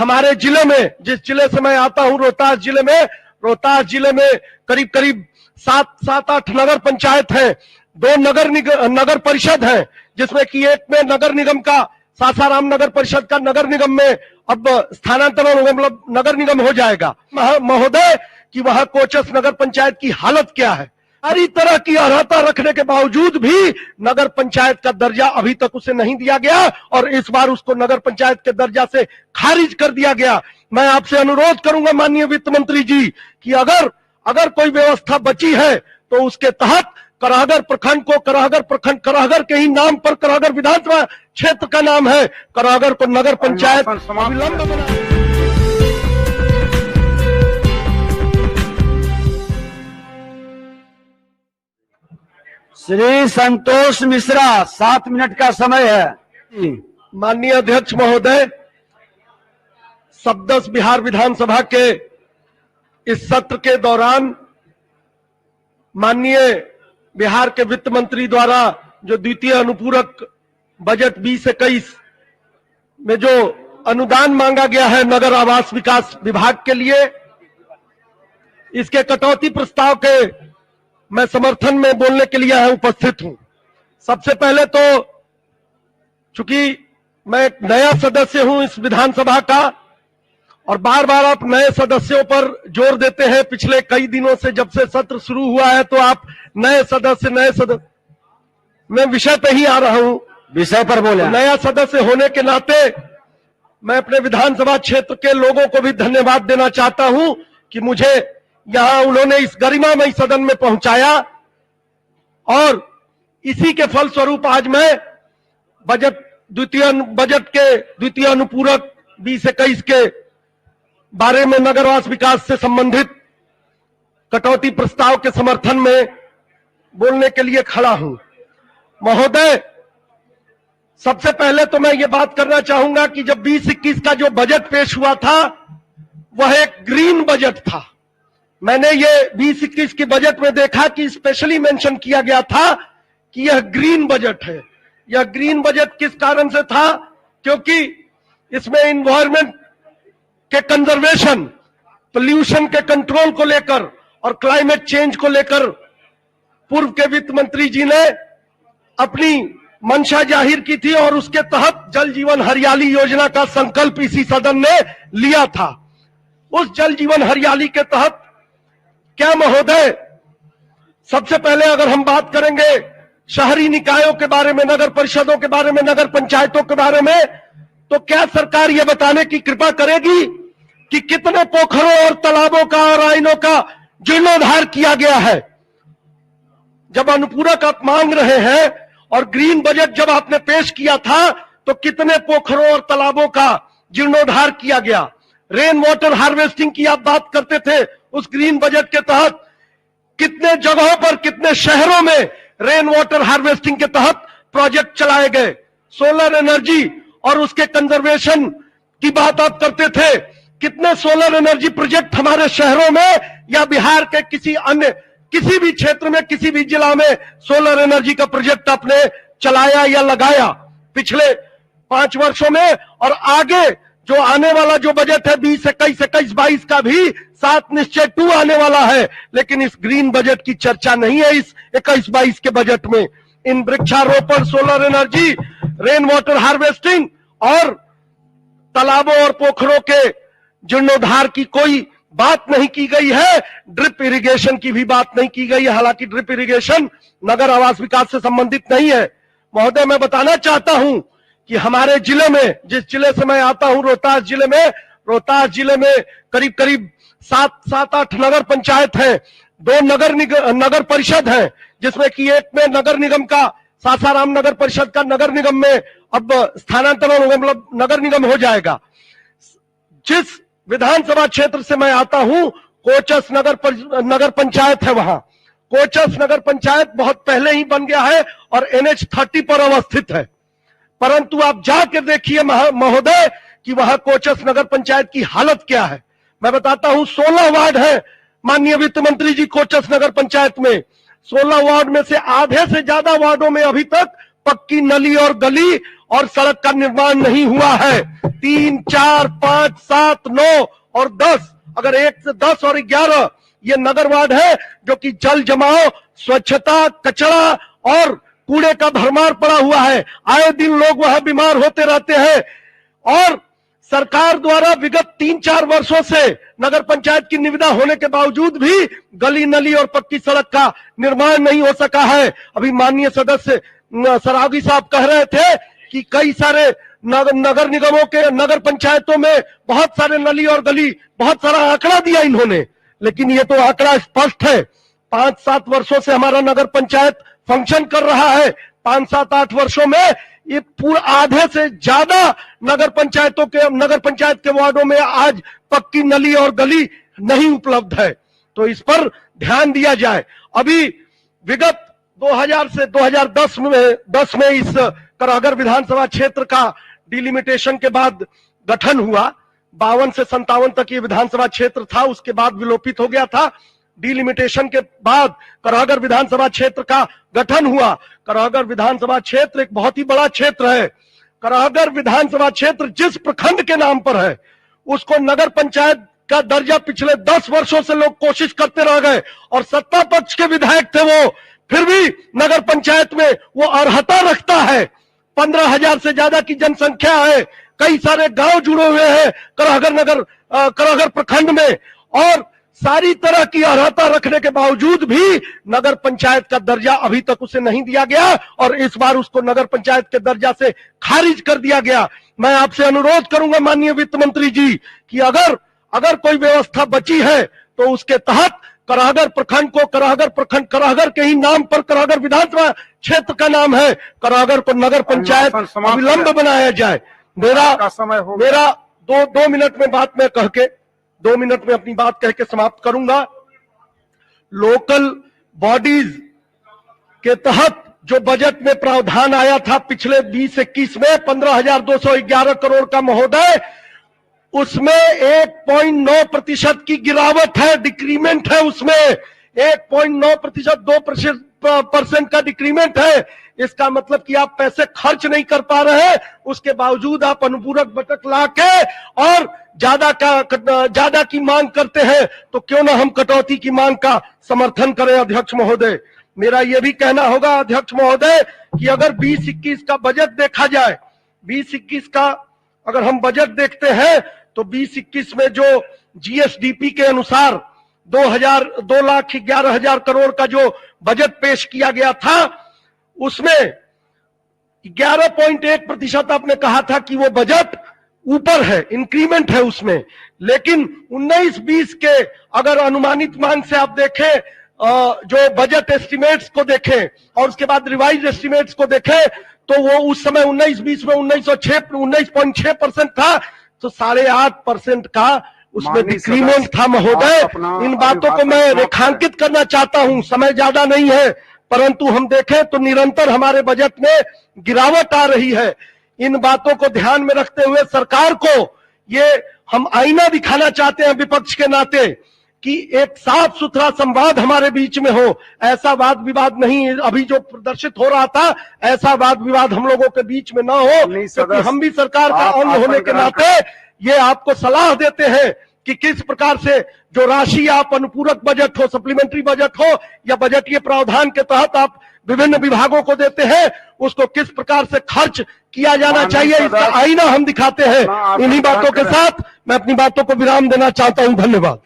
हमारे जिले में, जिस जिले से मैं आता हूं, रोहतास जिले में करीब करीब 7-8 नगर पंचायत हैं, 2 नगर परिषद हैं, जिसमें कि एक में नगर निगम का, सासाराम नगर परिषद का नगर निगम में अब स्थानांतरण होगा, मतलब नगर निगम हो जाएगा। महोदय कि वहां कोचस नगर पंचायत की हालत क्या है। सारी तरह की अर्हता रखने के बावजूद भी नगर पंचायत का दर्जा अभी तक उसे नहीं दिया गया और इस बार उसको नगर पंचायत के दर्जा से खारिज कर दिया गया। मैं आपसे अनुरोध करूंगा माननीय वित्त मंत्री जी कि अगर कोई व्यवस्था बची है तो उसके तहत करहगर प्रखंड को, करहगर के ही नाम पर, करहगर विधानसभा क्षेत्र का नाम है, करहगर को नगर पंचायत अविलंब बना। श्री संतोष मिश्रा, 7 मिनट का समय है। माननीय अध्यक्ष महोदय, सप्तदश बिहार विधानसभा के इस सत्र के दौरान माननीय बिहार के वित्त मंत्री द्वारा जो द्वितीय अनुपूरक बजट 2021 में जो अनुदान मांगा गया है नगर आवास विकास विभाग के लिए, इसके कटौती प्रस्ताव के मैं समर्थन में बोलने के लिए यहाँ उपस्थित हूं। सबसे पहले तो चूंकि मैं एक नया सदस्य हूं इस विधानसभा का और बार बार आप नए सदस्यों पर जोर देते हैं, पिछले कई दिनों से जब से सत्र शुरू हुआ है तो आप नए सदस्य मैं विषय पे ही आ रहा हूं, विषय पर बोले। नया सदस्य होने के नाते मैं अपने विधानसभा क्षेत्र के लोगों को भी धन्यवाद देना चाहता हूं कि मुझे यहां उन्होंने इस गरिमामय सदन में पहुंचाया और इसी के फलस्वरूप आज मैं बजट के द्वितीय अनुपूरक 2021 के बारे में नगरवास विकास से संबंधित कटौती प्रस्ताव के समर्थन में बोलने के लिए खड़ा हूं। महोदय, सबसे पहले तो मैं ये बात करना चाहूंगा कि जब 2021 का जो बजट पेश हुआ था वह एक ग्रीन बजट था। मैंने ये 2021 के बजट में देखा कि स्पेशली मेंशन किया गया था कि यह ग्रीन बजट है। यह ग्रीन बजट किस कारण से था? क्योंकि इसमें एनवायरनमेंट के कंजर्वेशन, पोल्यूशन के कंट्रोल को लेकर और क्लाइमेट चेंज को लेकर पूर्व के वित्त मंत्री जी ने अपनी मंशा जाहिर की थी और उसके तहत जल जीवन हरियाली योजना का संकल्प इसी सदन ने लिया था। उस जल जीवन हरियाली के तहत क्या महोदय, सबसे पहले अगर हम बात करेंगे शहरी निकायों के बारे में, नगर परिषदों के बारे में, नगर पंचायतों के बारे में, तो क्या सरकार यह बताने की कृपा करेगी कि कितने पोखरों और तालाबों का और आइनों का जीर्णोद्धार किया गया है? जब अनुपूरक आप मांग रहे हैं और ग्रीन बजट जब आपने पेश किया था तो कितने पोखरों और तालाबों का जीर्णोद्धार किया गया? रेन वाटर हार्वेस्टिंग की आप बात करते थे, उस ग्रीन बजट के तहत कितने जगहों पर, कितने शहरों में रेन वाटर हार्वेस्टिंग के तहत प्रोजेक्ट चलाए गए? सोलर एनर्जी और उसके कंजर्वेशन की बात आप करते थे, कितने सोलर एनर्जी प्रोजेक्ट हमारे शहरों में या बिहार के किसी भी क्षेत्र में, किसी भी जिला में सोलर एनर्जी का प्रोजेक्ट आपने चलाया या लगाया पिछले 5 वर्षों में? और आगे जो आने वाला जो बजट है 2021-22 का भी 7 निश्चय 2 आने वाला है, लेकिन इस ग्रीन बजट की चर्चा नहीं है इस 21-22 के बजट में। इन वृक्षारोपण, solar energy, rain water harvesting और तालाबों और पोखरों के जीर्णोद्धार की कोई बात नहीं की गई है। ड्रिप इरिगेशन की भी बात नहीं की गई है, हालांकि ड्रिप इरिगेशन नगर आवास विकास से संबंधित नहीं है। महोदय, मैं बताना चाहता हूं कि हमारे जिले में, जिस जिले से मैं आता हूं, रोहतास जिले में करीब करीब 7-8 नगर पंचायत हैं, 2 नगर परिषद हैं, जिसमें कि एक में नगर निगम का, सासाराम नगर परिषद का नगर निगम में अब स्थानांतरण होगा, मतलब नगर निगम हो जाएगा। जिस विधानसभा क्षेत्र से मैं आता हूं, कोचस नगर पंचायत है, वहां कोचस नगर पंचायत बहुत पहले ही बन गया है और NH 30 पर अवस्थित है। परंतु आप जाकर देखिए महोदय कि वहां कोचस नगर पंचायत की हालत क्या है। मैं बताता हूं, 16 वार्ड है माननीय वित्त मंत्री जी कोचस नगर पंचायत में। 16 वार्ड में से आधे से ज्यादा वार्डों में अभी तक पक्की नली और गली और सड़क का निर्माण नहीं हुआ है। 3, 4, 5, 7, 9 और 10, अगर 1 से 10 और 11 ये नगर वार्ड है जो कि जल जमाव, स्वच्छता, कचरा और कूड़े का भरमार पड़ा हुआ है। आए दिन लोग वहां बीमार होते रहते हैं और सरकार द्वारा विगत 3-4 वर्षों से नगर पंचायत की निविदा होने के बावजूद भी गली नली और पक्की सड़क का निर्माण नहीं हो सका है। अभी माननीय सदस्य सरागी साहब कह रहे थे कि कई सारे नगर निगमों के नगर पंचायतों में बहुत सारे नली और गली, बहुत सारा आंकड़ा दिया इन्होंने, लेकिन ये तो आंकड़ा स्पष्ट है। 5-7 वर्षों से हमारा नगर पंचायत फंक्शन कर रहा है। 5-7-8 वर्षों में ये पूरा आधे से ज्यादा नगर पंचायत के वार्डों में आज पक्की नली और गली नहीं उपलब्ध है। तो इस पर ध्यान दिया जाए। अभी विगत 2000 से 2010 में इस करागर विधानसभा क्षेत्र का डिलिमिटेशन के बाद गठन हुआ। 52 से 57 तक ये विधानसभा क्षेत्र था, उसके बाद विलोपित हो गया था। डिलिमिटेशन के बाद करागर विधानसभा क्षेत्र का गठन हुआ। करागर विधानसभा क्षेत्र एक बहुत ही बड़ा क्षेत्र है। करागर विधानसभा क्षेत्र जिस प्रखंड के नाम पर है उसको नगर पंचायत का दर्जा पिछले 10 वर्षों से लोग कोशिश करते रह गए और सत्ता पक्ष के विधायक थे वो, फिर भी नगर पंचायत में वो अर्हता रखता है। 15,000 से ज्यादा की जनसंख्या है, कई सारे गांव जुड़े हुए हैं करागर प्रखंड में और सारी तरह की अर्हता रखने के बावजूद भी नगर पंचायत का दर्जा अभी तक उसे नहीं दिया गया और इस बार उसको नगर पंचायत के दर्जा से खारिज कर दिया गया। मैं आपसे अनुरोध करूंगा माननीय वित्त मंत्री जी कि अगर कोई व्यवस्था बची है तो उसके तहत करागर प्रखंड को करागर के ही नाम पर करागर विधानसभा क्षेत्र का नाम है, करागर को नगर पंचायत अविलंब बनाया जाए। मेरा 2 मिनट में बात मैं कह के 2 मिनट में अपनी बात कह के समाप्त करूंगा। लोकल बॉडीज के तहत जो बजट में प्रावधान आया था पिछले 20-21 में 15,211 करोड़ का महोदय, उसमें 1.9% की गिरावट है, डिक्रीमेंट है। उसमें 1.9%, 2% का डिक्रीमेंट है। इसका मतलब कि आप पैसे खर्च नहीं कर पा रहे हैं, उसके बावजूद आप अनुपूरक बजट लाके और ज्यादा की मांग करते हैं। तो क्यों ना हम कटौती की मांग का समर्थन करें। अध्यक्ष महोदय, मेरा यह भी कहना होगा अध्यक्ष महोदय कि अगर 20-21 का बजट देखा जाए, 20-21 का अगर हम बजट देखते हैं तो 20-21 में जो जीएसडीपी के अनुसार 2,11,000 करोड़ का जो बजट पेश किया गया था उसमें 11.1% आपने कहा था कि वो बजट ऊपर है, इंक्रीमेंट है उसमें। लेकिन 19-20 के अगर अनुमानित मांग से आप देखें, जो बजट एस्टिमेट्स को देखें और उसके बाद रिवाइज एस्टिमेट्स को देखें तो वो उस समय 19-20 में 19.6% था, तो 8.5% का उसमें डिक्रीमेंट था महोदय। इन बातों को मैं रेखांकित करना चाहता हूं, समय ज्यादा नहीं है, परंतु हम देखें तो निरंतर हमारे बजट में गिरावट आ रही है। इन बातों को ध्यान में रखते हुए सरकार को ये हम आईना दिखाना चाहते हैं विपक्ष के नाते कि एक साफ सुथरा संवाद हमारे बीच में हो। ऐसा वाद विवाद नहीं, अभी जो प्रदर्शित हो रहा था ऐसा वाद विवाद हम लोगों के बीच में ना हो, क्योंकि हम भी सरकार का अंग होने के नाते ये आपको सलाह देते हैं कि किस प्रकार से जो राशि आप अनुपूरक बजट हो, सप्लीमेंट्री बजट हो या बजटीय प्रावधान के तहत आप विभिन्न विभागों को देते हैं, उसको किस प्रकार से खर्च किया जाना चाहिए, इसका आईना हम दिखाते हैं। इन्हीं बातों के साथ मैं अपनी बातों को विराम देना चाहता हूं। धन्यवाद।